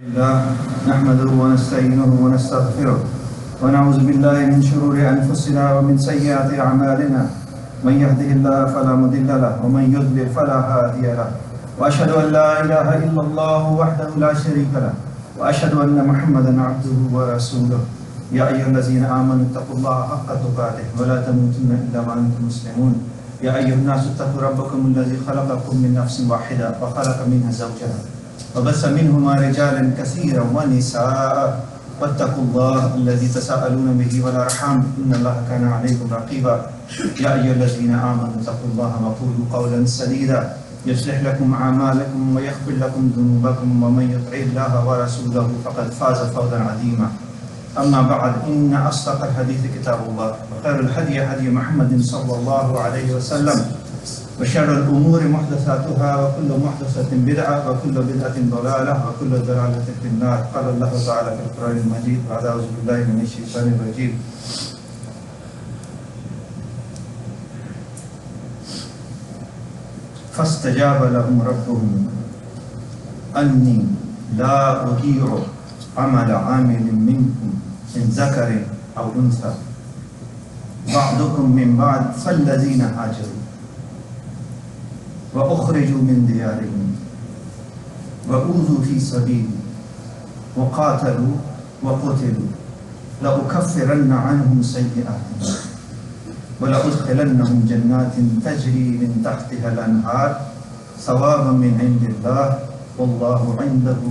نحمده ونستعينه ونستغفره ونعوذ بالله من شرور أنفسنا ومن سيئات أعمالنا من يهده الله فلا مضل له ومن يضلل فلا هادي له وأشهد أن لا إله إلا الله وحده لا شريك له وأشهد أن محمدا عبده ورسوله يا أيها الذين آمنوا اتقوا الله حق تقاته ولا تموتن إلا وأنتم مسلمون يا أيها الناس اتقوا ربكم الذي خلقكم من نفس واحدة وخلق منها زوجها وبث منهما رجالا كثيرا ونساء واتقوا الله الذي تساءلون به والأرحام إن الله كان عليكم رقيبا يا أيها الذين آمنوا اتقوا الله وقولوا قولا سديدا يصلح لكم أعمالكم ويغفر لكم ذنوبكم ومن يطع الله ورسوله فقد فاز فوزا عظيما أما بعد إن أصدق الحديث كتاب الله وخير الهدي هدي محمد صلى الله عليه وسلم وشر الأمور محدثاتها وكل محدثة بدعة وكل بدعة ضلالة وكل ضلالة في النار قال الله تعالى في القرآن المجيد بعد أعوذ بالله من الشيطان الرجيم فاستجاب لهم ربهم أني لا أضيع عمل عامل منكم من ذكر أو أنثى بعضكم من بعض فالذين هاجروا وأخرجوا من ديارهم وأوذوا في سبيلي وقاتلوا وقتلوا لأكفرن عنهم سيئاتهم ولأدخلنهم جنات تجري من تحتها الأنهار ثوابا من عند الله والله عنده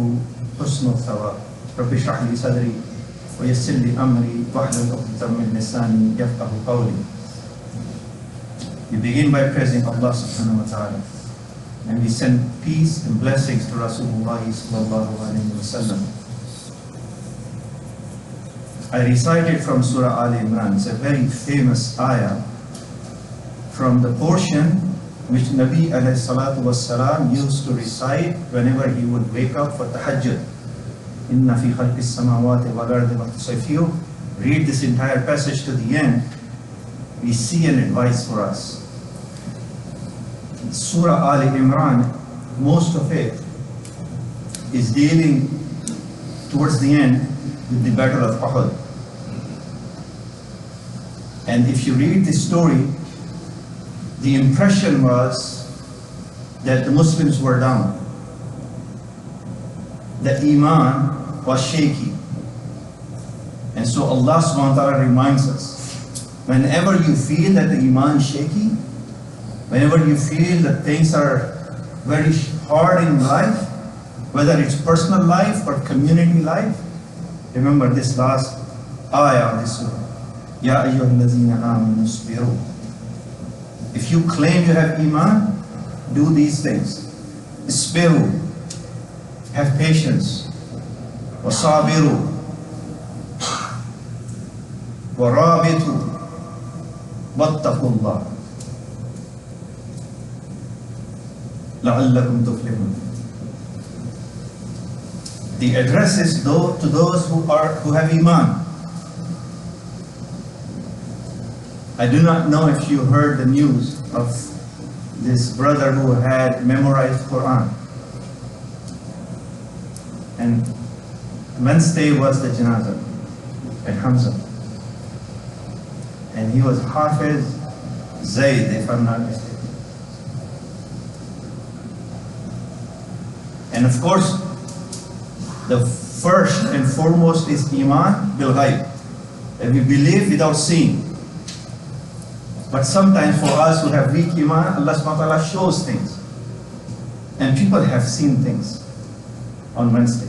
حسن الثواب رب اشرح لي صدري ويسر لي أمري واحلل عقدة من لساني يفقهوا قولي. We begin by praising Allah subhanahu wa ta'ala, and we send peace and blessings to Rasulullah sallallahu alayhi wa sallam. I recited from Surah Al Imran. It's a very famous ayah from the portion which Nabi alayhi salatu wassalam used to recite whenever he would wake up for tahajjud. Inna fi khalqis samawati wal ardi. So if you read this entire passage to the end, we see an advice for us. Surah Al Imran, most of it is dealing towards the end with the Battle of Uhud. And if you read this story, the impression was that the Muslims were down. The Iman was shaky. And so Allah subhanahu wa ta'ala reminds us, whenever you feel that the Iman is shaky, whenever you feel that things are very hard in life, whether it's personal life or community life, remember this last ayah of this surah. Ya ayyuhallazina amanu isbiru. If you claim you have Iman, do these things. Isbiru, have patience. Wasabiru, warabitu, wattaqullah. لَعَلَّكُمْ تُفْلِحُونَ. The address is to those who have Iman. I do not know if you heard the news of this brother who had memorized Quran. And Wednesday was the janazah at Hamza. And he was Hafiz Zayd, if I'm not mistaken. And of course, the first and foremost is Iman bil Ghaib, that we believe without seeing. But sometimes for us who have weak Iman, Allah subhanahu wa ta'ala shows things. And people have seen things on Wednesday.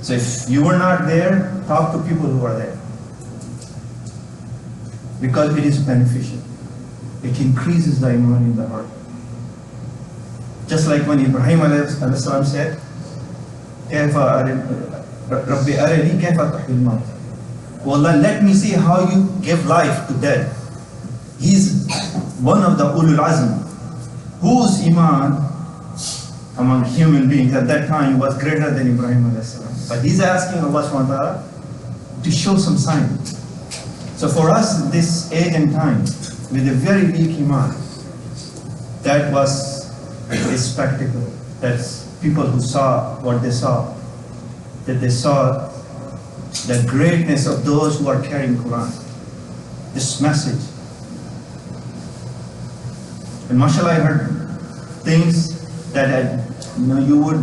So if you were not there, talk to people who are there. Because it is beneficial. It increases the Iman in the heart. Just like when Ibrahim alayhi said, Rabbi arini kayfa tuhyil maut. Oh Allah, let me see how you give life to dead. He's one of the ulul azm, whose Iman among human beings at that time was greater than Ibrahim alayhi salam. But he's asking Allah subhanahu wa ta'ala to show some sign. So for us, this age and time, with a very weak Iman, that was a spectacle. That's people who saw what they saw, that they saw the greatness of those who are carrying Quran, this message. And mashallah, I heard things that you would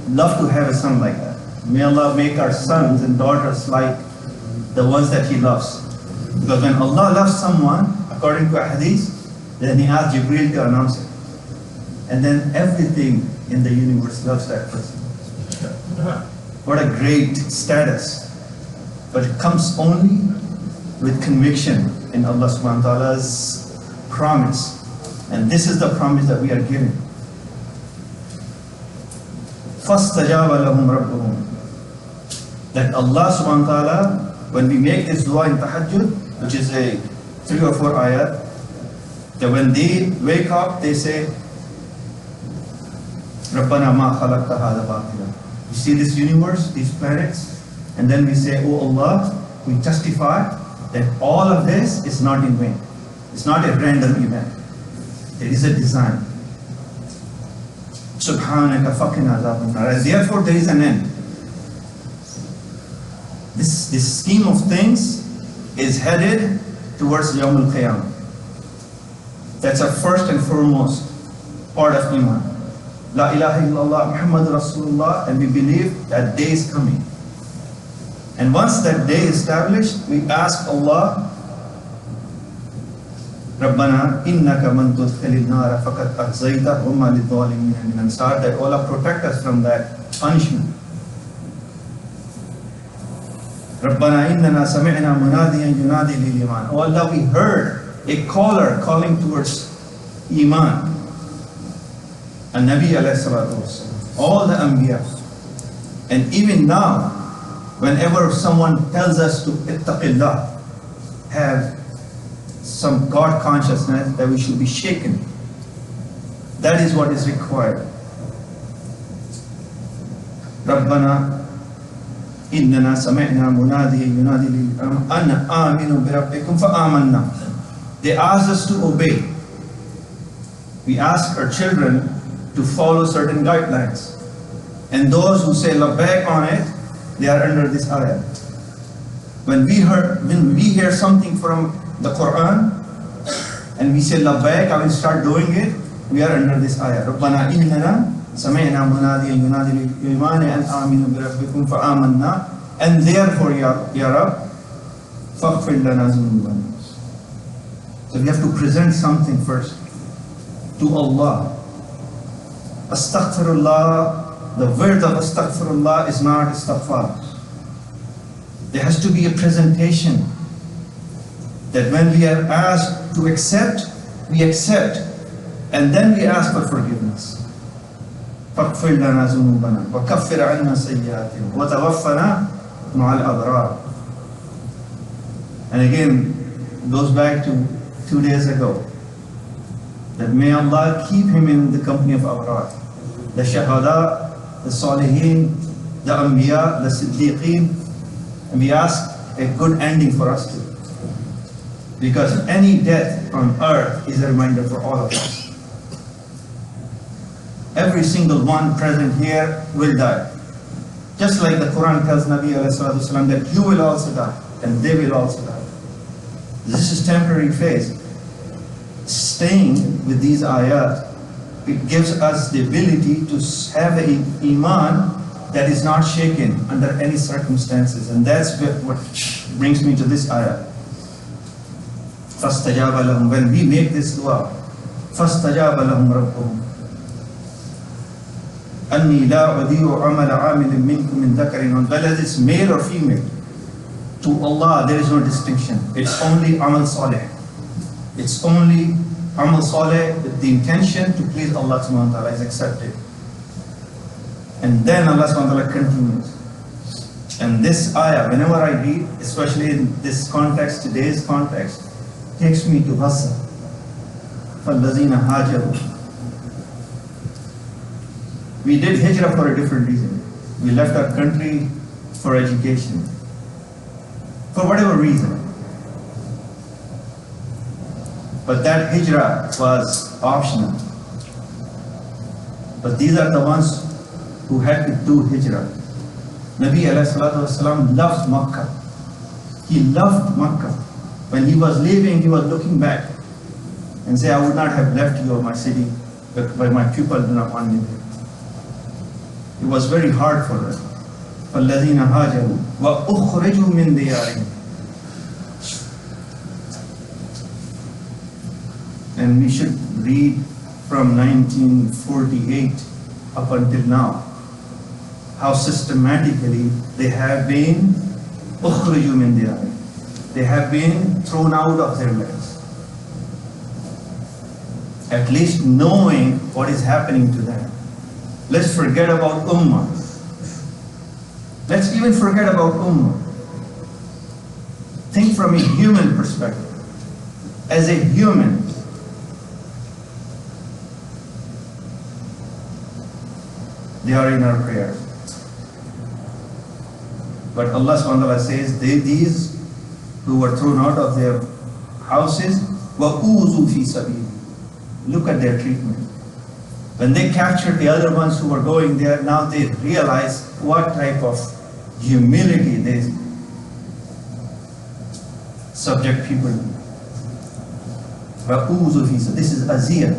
love to have a son like that. May Allah make our sons and daughters like the ones that He loves. Because when Allah loves someone, according to a hadith, then He asks Jibreel to announce it. And then everything in the universe loves that person. What a great status. But it comes only with conviction in Allah subhanahu wa ta'ala's promise. And this is the promise that we are given. فَاسْتَجَابَ لَهُمْ رَبُّهُمْ. That Allah subhanahu wa ta'ala, when we make this dua in tahajjud, which is a 3 or 4 ayat, that when they wake up, they say, رَبَّنَا مَا خَلَقْتَ هَذَا بَاطِلًا. You see this universe, these planets, and then we say, oh Allah, we testify that all of this is not in vain. It's not a random event. There is a design. Subhanaka faqina adhaban nar. And therefore there is an end. This scheme of things is headed towards Yawm al-Qiyamah. That's a first and foremost part of Iman. La ilaha illallah Muhammad Rasulullah, and we believe that day is coming. And once that day is established, we ask Allah, Rabbana innaka man tudkhilin nar faqad akhzayta wa ma lidh-dhalimin min ansar, that Allah protect us from that punishment. Rabbana innana sami'na munadiyan yunadi lil iman. Oh Allah, we heard a caller calling towards Iman. And Nabi alayhi salatu wasalam, all the Anbiya. And even now, whenever someone tells us to ittaqillah, have some God consciousness, that we should be shaken. That is what is required. Rabbana innana sami'na munadiyan yunadi lil iman an aminu bi rabbikum fa amanna. They asked us to obey. We ask our children to follow certain guidelines. And those who say labbaik on it, they are under this ayah. When we hear something from the Quran and we say labbaik, I will start doing it, we are under this ayah. Rabbana innana sami'na munadiyan yunadi lil iman an aminu bi rabbikum fa amanna. And therefore, ya Rabb, faghfir lana dhunubana. So we have to present something first to Allah. Astaghfirullah, the word of astaghfirullah is not istighfar. There has to be a presentation that when we are asked to accept, we accept, and then we ask for forgiveness. فَاغْفِرْ لَنَا ذُنُوبَنَا وَكَفِّرْ عَنَّا سَيِّئَاتِنَا وَتَوَفَّنَا مَعَ الْأَبْرَارِ. And again, goes back to 2 days ago, that may Allah keep him in the company of Abrar, the Shahada, the Salihin, the Anbiya, the Siddiqeen, and we ask a good ending for us too. Because any death on earth is a reminder for all of us. Every single one present here will die. Just like the Quran tells Nabi ﷺ that you will also die, and they will also die. This is temporary phase. Staying with these ayat, it gives us the ability to have an iman that is not shaken under any circumstances. And that's what brings me to this ayat. فَاسْتَجَابَ لَهُمْ. When we make this dua, فَاسْتَجَابَ لَهُمْ رَبُّهُمْ أَنِّي لَا أُضِيعُ عَمَلَ عَامِلٍ مِّنكُم مِّن ذَكَرٍ أُنثَىٰ. Whether it's male or female, to Allah there is no distinction. It's only amal salih. It's only amal salih with the intention to please Allah subhanahu wa ta'ala is accepted. And then Allah subhanahu wa ta'ala continues. And this ayah, whenever I read, especially in this context, today's context, takes me to Hassa. فَالَّذِينَ هَاجَرُوا. We did hijrah for a different reason. We left our country for education. For whatever reason. But that hijrah was optional. But these are the ones who had to do hijrah. Nabi alayhi salatu wasalam loved Makkah. He loved Makkah. When he was leaving, he was looking back and say, I would not have left you or my city, but my people do not want me there. It was very hard for them. فَالَّذِينَ هَاجَرُوا وَأُخْرِجُوا مِنْ دِيَارِهِمْ. And we should read from 1948 up until now, how systematically they have been أُخْرِجُوا مِنْ دِيَارِهِمْ. They have been thrown out of their lands. At least knowing what is happening to them. Let's forget about Ummah. Let's even forget about Ummah. Think from a human perspective. As a human, they are in our prayers. But Allah subhanahu wa ta'ala says, these who were thrown out of their houses, وَأُوذُوا فِي سَبِيلِ. Look at their treatment. When they captured the other ones who were going there, now they realize what type of humility they subject people to. This is aziyah.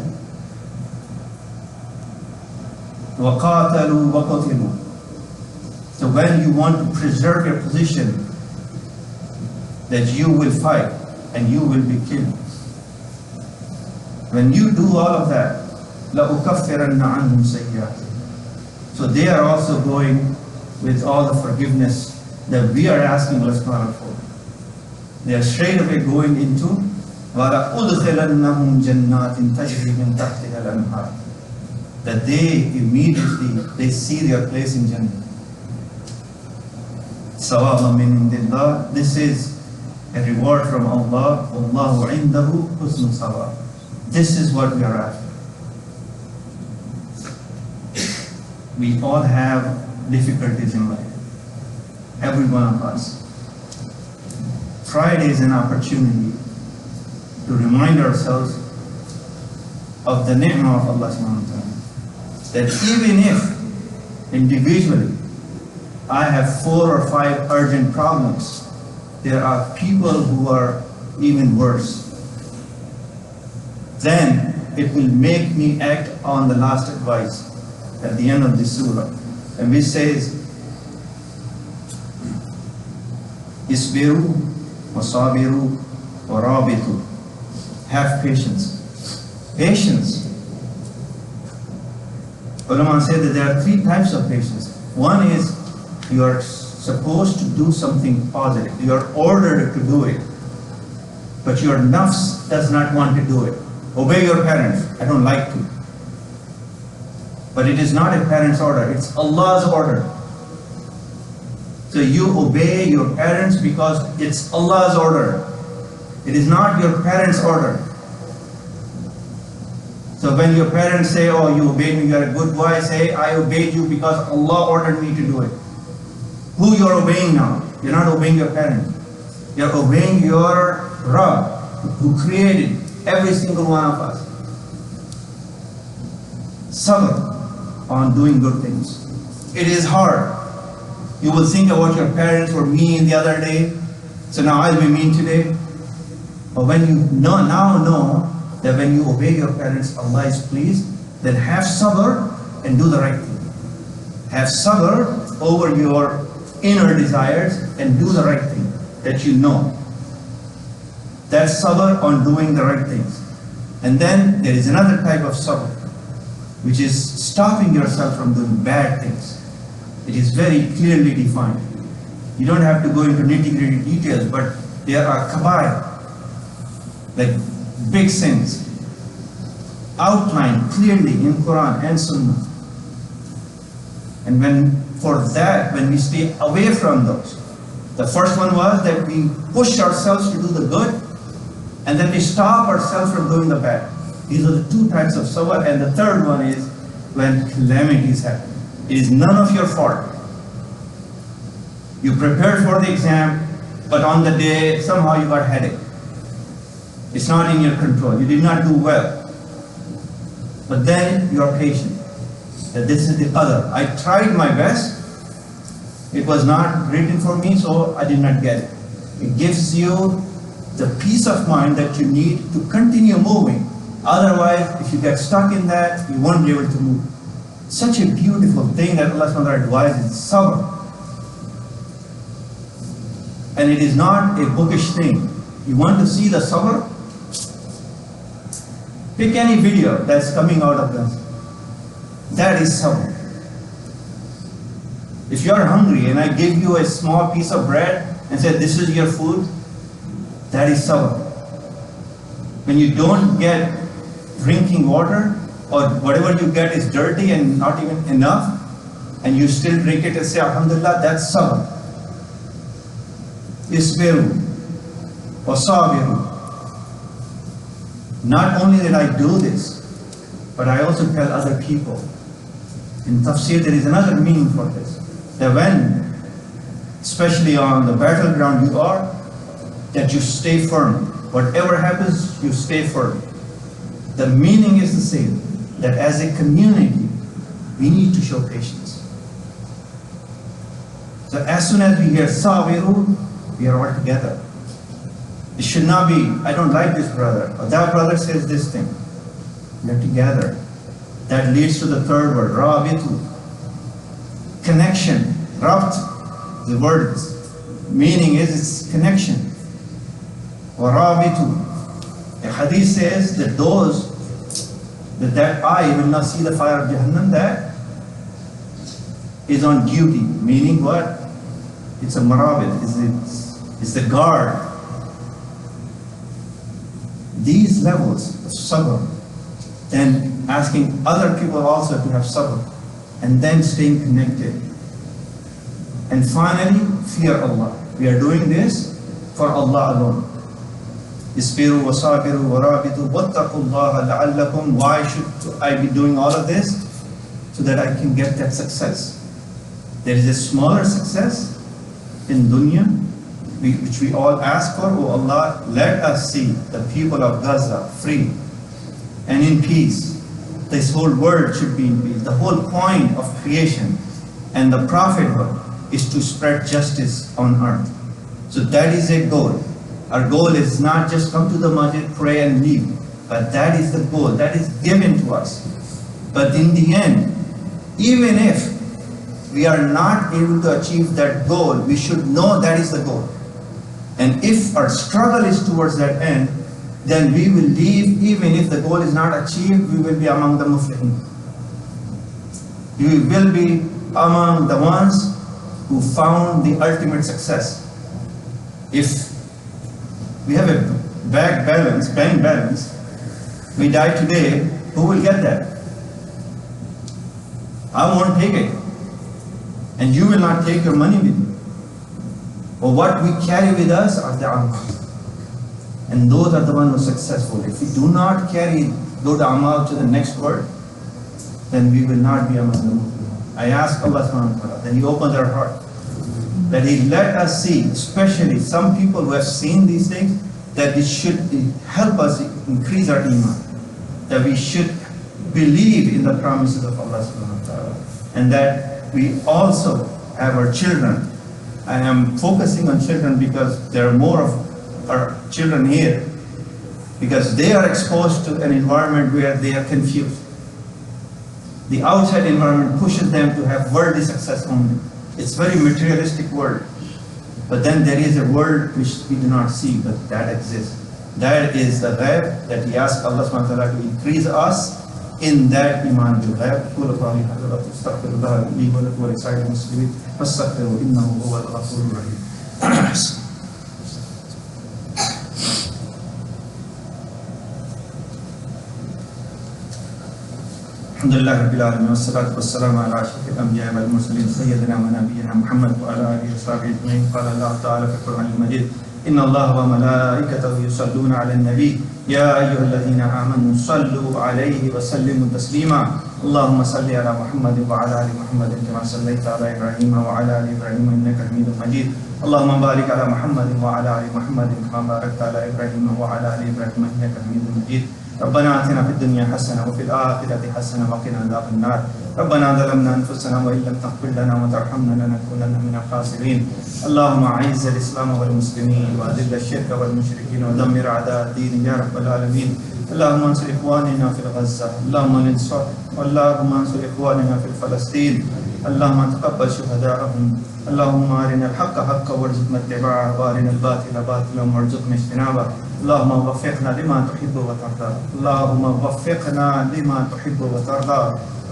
وَقَاتَلُوا وَقَتِلُوا. So when you want to preserve your position, that you will fight and you will be killed. When you do all of that, لَأُكَفِّرَنَّ عَنْهُمْ سَيِّئَاتِهِمْ. So they are also going with all the forgiveness that we are asking Allah subhanahu for. They are straight away going into وَلَأُدْخِلَنَّهُمْ جَنَّاتٍ تَجْرِي مِنْ تَحْتِهَا الْأَنْهَارُ. That they immediately, they see their place in Jannah. ثَوَابًا مِنْ عِنْدِ اللَّهِ. This is a reward from Allah. وَاللَّهُ عِنْدَهُ حُسْنُ ثَوَابٍ. This is what we are after. We all have difficulties in life. Every one of us. Friday is an opportunity to remind ourselves of the ni'mah of Allah subhanahu wa ta'ala. That even if individually I have 4 or 5 urgent problems, there are people who are even worse. Then it will make me act on the last advice at the end of this surah, and which says, Isbiru wasabiru warabitu. Have patience. Patience. Ulama said that there are 3 types of patience. One is you are supposed to do something positive. You are ordered to do it, but your nafs does not want to do it. Obey your parents. I don't like to. But it is not a parent's order, it's Allah's order. So you obey your parents because it's Allah's order. It is not your parents' order. So when your parents say, oh, you obeyed me, you are a good boy, say, I obeyed you because Allah ordered me to do it. Who you are obeying now? You're not obeying your parents. You're obeying your Rabb, who created every single one of us. Sabr on doing good things. It is hard. You will think about your parents were mean the other day, so now I'll be mean today. But when you now know that when you obey your parents, Allah is pleased, then have sabr and do the right thing. Have sabr over your inner desires and do the right thing that you know. That's sabr on doing the right things. And then there is another type of sabr, which is stopping yourself from doing bad things. It is very clearly defined. You don't have to go into nitty-gritty details, but there are kabair, like big sins, outlined clearly in Quran and Sunnah. And when we stay away from those, the first one was that we push ourselves to do the good, and then we stop ourselves from doing the bad. These are the 2 types of sabr, and the third one is when calamities happen. It is none of your fault. You prepared for the exam, but on the day, somehow you got a headache. It's not in your control. You did not do well. But then you are patient. that this is the qadr. I tried my best. It was not written for me, so I did not get it. It gives you the peace of mind that you need to continue moving. Otherwise, if you get stuck in that, you won't be able to move. Such a beautiful thing that Allah subhanahu wa ta'ala advises, sabr. And it is not a bookish thing. You want to see the sabr? Pick any video that's coming out of this. That is sabr. If you are hungry and I give you a small piece of bread and say this is your food, that is sabr. When you don't get drinking water, or whatever you get is dirty and not even enough, and you still drink it and say alhamdulillah, that's sabr. Isbiru wa sabiru. Not only that I do this, but I also tell other people. In tafsir there is another meaning for this. That when, especially on the battleground you are, that you stay firm. Whatever happens, you stay firm. The meaning is the same, that as a community, we need to show patience. So as soon as we hear sabiru, we are all together. It should not be, I don't like this brother, or that brother says this thing. We are together. That leads to the third word, rabitu. Connection. Rabt, the word meaning is it's connection. Warabitu. A hadith says that those that eye will not see the fire of Jahannam, that is on duty. Meaning what? It's a marabit, it's the guard. These levels of sabr, then asking other people also to have sabr, and then staying connected. And finally, fear Allah. We are doing this for Allah alone. Isbiru wa sabiru wa rabitu wattaqullaha la'allakum. Why should I be doing all of this? So that I can get that success. There is a smaller success in dunya, which we all ask for. Oh Allah, let us see the people of Gaza free and in peace. This whole world should be in peace. The whole point of creation and the prophethood is to spread justice on earth. So that is a goal. Our goal is not just come to the masjid, pray and leave, but that is the goal. That is given to us. But in the end, even if we are not able to achieve that goal, we should know that is the goal. And if our struggle is towards that end, then we will leave. Even if the goal is not achieved, we will be among the muflihin. We will be among the ones who found the ultimate success. If we have a bank balance, we die today, who will get that? I won't take it. And you will not take your money with you. But what we carry with us are the amal. And those are the ones who are successful. If we do not carry those amal to the next world, then we will not be among the Muslims. I ask Allah subhanahu wa ta'ala that He opens our heart, that He let us see, especially some people who have seen these things, that it should help us increase our iman, that we should believe in the promises of Allah subhanahu wa ta'ala, and that we also have our children. I am focusing on children because there are more of our children here, because they are exposed to an environment where they are confused. The outside environment pushes them to have worldly success only. It's very materialistic world. But then there is a world which we do not see, but that exists. That is the ghaib that we ask Allah subhanahu wa ta'ala to increase us in that iman bil ghaib. Qul qawli hadha wa astaghfirullah li wa lakum wa li sa'iril muslimin fastaghfiruhu innahu huwal ghafurur rahim. Alhamdulillah Rabbil Alamin, wassalatu wassalamu ala ashrafil anbiya wal mursalin sayyidina wa nabiyyina Muhammad wa ala alihi wa sahbihi ajma'in. Qala Allah ta'ala fi al-Qur'anil Majid, inna Allah wa malaikatahu yusalluna 'alan nabi ya ayyuhalladhina amanu sallu 'alayhi wa sallimu taslima. Allahumma salli ala Muhammadin wa ala ali Muhammadin kama sallaita ala Ibrahim wa ala ali Ibrahim innaka Hamidum Majid. Allahumma barik ala Muhammadin wa ala ali Muhammadin kama barakta ala Ibrahim wa ala ali Ibrahim innaka Hamidum Majid. ربنا آتنا في الدنيا حسنة وفي الآخرة حسنة وقنا عذاب النار. ربنا ظلمنا أنفسنا وإن لم تغفر لنا وترحمنا لنكونن من الخاسرين. اللهم أعز الإسلام والمسلمين وأذل الشرك والمشركين ودمر أعداء الدين يا رب العالمين. اللهم انصر إخواننا في غزة، اللهم انصر إخواننا في فلسطين، اللهم تقبل شهداءهم، اللهم أرنا الحق حقا وارزقنا اتباعه وأرنا الباطل باطلا وارزقنا اجتنابه. اللهم وفقنا لما تحب وترضى، اللهم وفقنا لما تحب وترضى،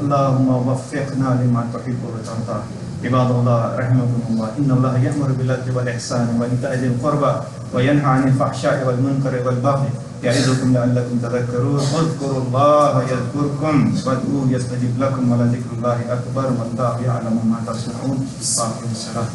اللهم وفقنا لما تحب وترضى. عباد الله رحمكم الله، إن الله يأمر بالعدل والإحسان وإيتاء ذي القربى وينهى عن الفحشاء والمنكر والبغي يعظكم لعلكم تذكرون. اذكروا الله يذكركم وادعوه يستجب لكم ولذكر الله أكبر والله يعلم ما تصنعون. الصلاة والسلام.